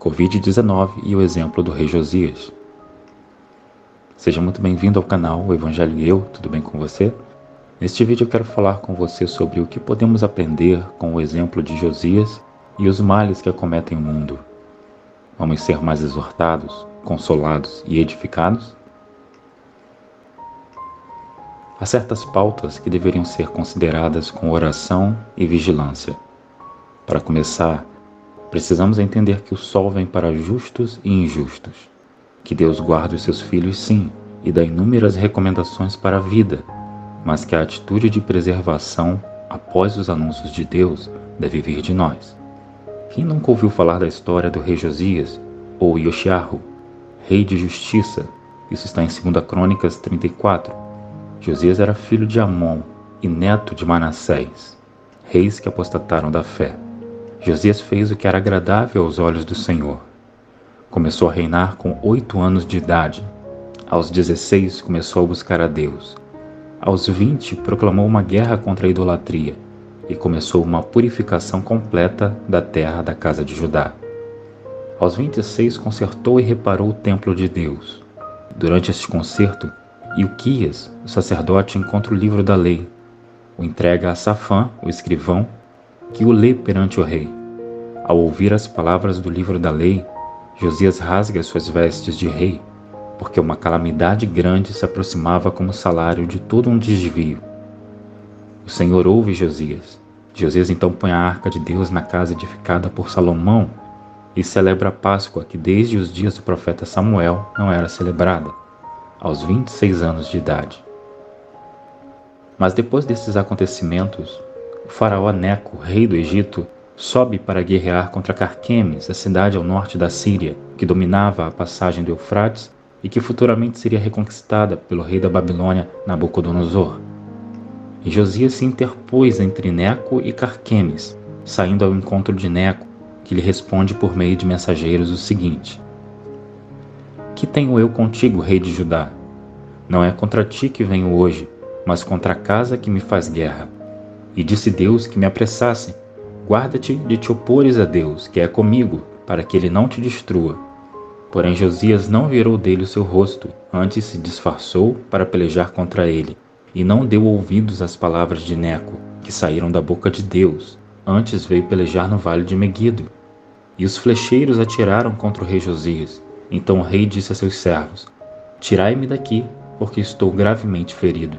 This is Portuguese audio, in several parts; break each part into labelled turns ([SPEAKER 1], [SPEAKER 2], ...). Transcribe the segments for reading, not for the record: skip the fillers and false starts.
[SPEAKER 1] Covid-19 e o exemplo do rei Josias. Seja muito bem-vindo ao canal O Evangelho e Eu, tudo bem com você? Neste vídeo eu quero falar com você sobre o que podemos aprender com o exemplo de Josias e os males que acometem o mundo. Vamos ser mais exortados, consolados e edificados? Há certas pautas que deveriam ser consideradas com oração e vigilância. Para começar, precisamos entender que o sol vem para justos e injustos, que Deus guarda os seus filhos sim, e dá inúmeras recomendações para a vida, mas que a atitude de preservação após os anúncios de Deus deve vir de nós. Quem nunca ouviu falar da história do rei Josias, ou Yoshiarru, rei de justiça? Isso está em 2 Crônicas 34. Josias era filho de Amon e neto de Manassés, reis que apostataram da fé. Josias fez o que era agradável aos olhos do Senhor. Começou a reinar com 8 anos de idade. Aos 16 começou a buscar a Deus. Aos 20 proclamou uma guerra contra a idolatria e começou uma purificação completa da terra da casa de Judá. Aos 26 consertou e reparou o templo de Deus. Durante este conserto, Ilquias, o sacerdote, encontra o livro da lei. O entrega a Safã, o escrivão, que o lê perante o rei. Ao ouvir as palavras do livro da lei, Josias rasga suas vestes de rei, porque uma calamidade grande se aproximava como salário de todo um desvio. O Senhor ouve Josias. Josias então põe a arca de Deus na casa edificada por Salomão e celebra a Páscoa, que desde os dias do profeta Samuel não era celebrada, aos 26 anos de idade. Mas depois desses acontecimentos, o faraó Neco, rei do Egito, sobe para guerrear contra Carquemes, a cidade ao norte da Síria, que dominava a passagem do Eufrates e que futuramente seria reconquistada pelo rei da Babilônia, Nabucodonosor. E Josias se interpôs entre Neco e Carquemes, saindo ao encontro de Neco, que lhe responde por meio de mensageiros o seguinte: Que tenho eu contigo, rei de Judá? Não é contra ti que venho hoje, mas contra a casa que me faz guerra. E disse Deus que me apressasse: Guarda-te de te opores a Deus, que é comigo, para que ele não te destrua. Porém Josias não virou dele o seu rosto, antes se disfarçou para pelejar contra ele, e não deu ouvidos às palavras de Neco, que saíram da boca de Deus, antes veio pelejar no vale de Meguido. E os flecheiros atiraram contra o rei Josias. Então o rei disse a seus servos: Tirai-me daqui, porque estou gravemente ferido.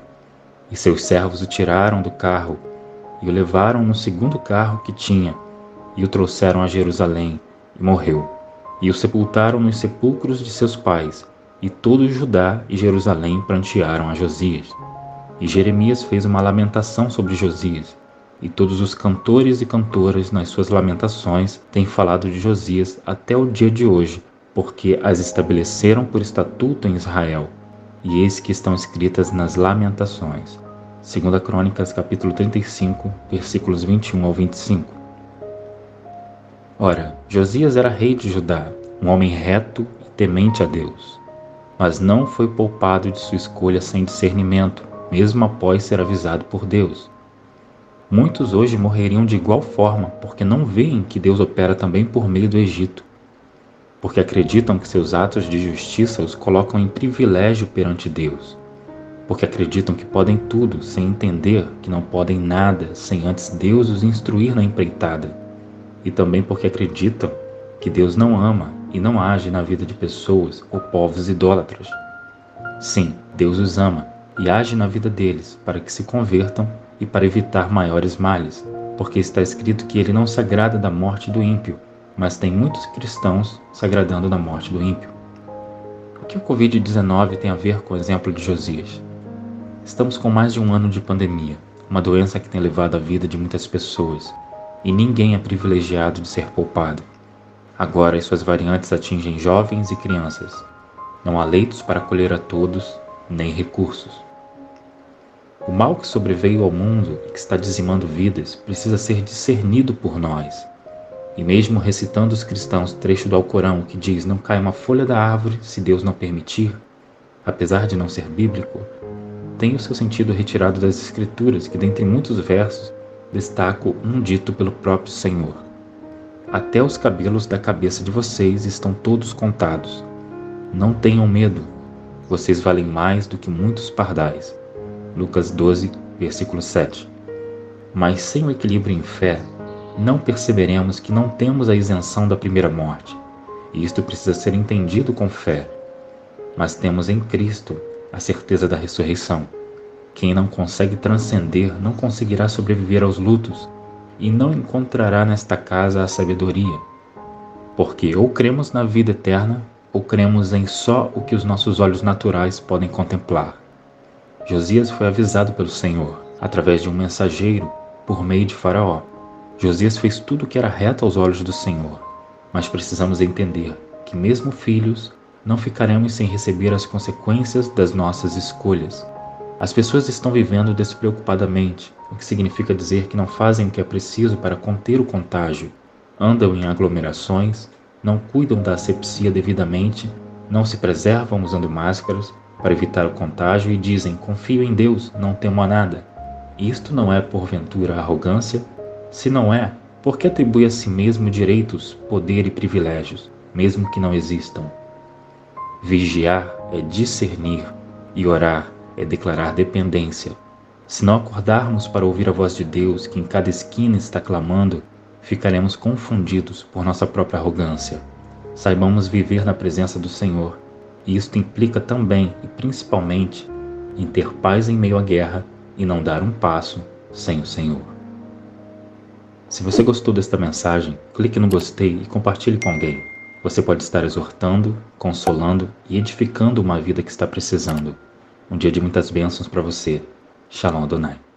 [SPEAKER 1] E seus servos o tiraram do carro, e o levaram no segundo carro que tinha, e o trouxeram a Jerusalém, e morreu. E o sepultaram nos sepulcros de seus pais, e todo Judá e Jerusalém prantearam a Josias. E Jeremias fez uma lamentação sobre Josias, e todos os cantores e cantoras nas suas lamentações têm falado de Josias até o dia de hoje, porque as estabeleceram por estatuto em Israel, e eis que estão escritas nas lamentações. 2 Crônicas, capítulo 35, versículos 21 ao 25. Ora, Josias era rei de Judá, um homem reto e temente a Deus, mas não foi poupado de sua escolha sem discernimento, mesmo após ser avisado por Deus. Muitos hoje morreriam de igual forma, porque não veem que Deus opera também por meio do Egito, porque acreditam que seus atos de justiça os colocam em privilégio perante Deus, porque acreditam que podem tudo sem entender que não podem nada sem antes Deus os instruir na empreitada, e também porque acreditam que Deus não ama e não age na vida de pessoas ou povos idólatras. Sim, Deus os ama e age na vida deles para que se convertam e para evitar maiores males, porque está escrito que ele não se agrada da morte do ímpio, mas tem muitos cristãos se agradando da morte do ímpio. O que o Covid-19 tem a ver com o exemplo de Josias? Estamos com mais de um ano de pandemia, uma doença que tem levado a vida de muitas pessoas, e ninguém é privilegiado de ser poupado. Agora as suas variantes atingem jovens e crianças. Não há leitos para acolher a todos, nem recursos. O mal que sobreveio ao mundo e que está dizimando vidas precisa ser discernido por nós. E mesmo recitando os cristãos trecho do Alcorão que diz: não cai uma folha da árvore se Deus não permitir, apesar de não ser bíblico, tem o seu sentido retirado das Escrituras, que dentre muitos versos destaco um dito pelo próprio Senhor: Até os cabelos da cabeça de vocês estão todos contados. Não tenham medo, vocês valem mais do que muitos pardais. Lucas 12, versículo 7. Mas sem o equilíbrio em fé, não perceberemos que não temos a isenção da primeira morte, e isto precisa ser entendido com fé. Mas temos em Cristo a certeza da ressurreição. Quem não consegue transcender não conseguirá sobreviver aos lutos, e não encontrará nesta casa a sabedoria. Porque ou cremos na vida eterna, ou cremos em só o que os nossos olhos naturais podem contemplar. Josias foi avisado pelo Senhor, através de um mensageiro, por meio de Faraó. Josias fez tudo o que era reto aos olhos do Senhor, mas precisamos entender que mesmo filhos, não ficaremos sem receber as consequências das nossas escolhas. As pessoas estão vivendo despreocupadamente, o que significa dizer que não fazem o que é preciso para conter o contágio. Andam em aglomerações, não cuidam da asepsia devidamente, não se preservam usando máscaras para evitar o contágio e dizem: confio em Deus, não temo a nada. Isto não é porventura arrogância? Se não é, por que atribui a si mesmo direitos, poder e privilégios, mesmo que não existam? Vigiar é discernir, e orar é declarar dependência. Se não acordarmos para ouvir a voz de Deus, que em cada esquina está clamando, ficaremos confundidos por nossa própria arrogância. Saibamos viver na presença do Senhor, e isto implica também e principalmente em ter paz em meio à guerra e não dar um passo sem o Senhor. Se você gostou desta mensagem, clique no gostei e compartilhe com alguém. Você pode estar exortando, consolando e edificando uma vida que está precisando. Um dia de muitas bênçãos para você. Shalom Adonai.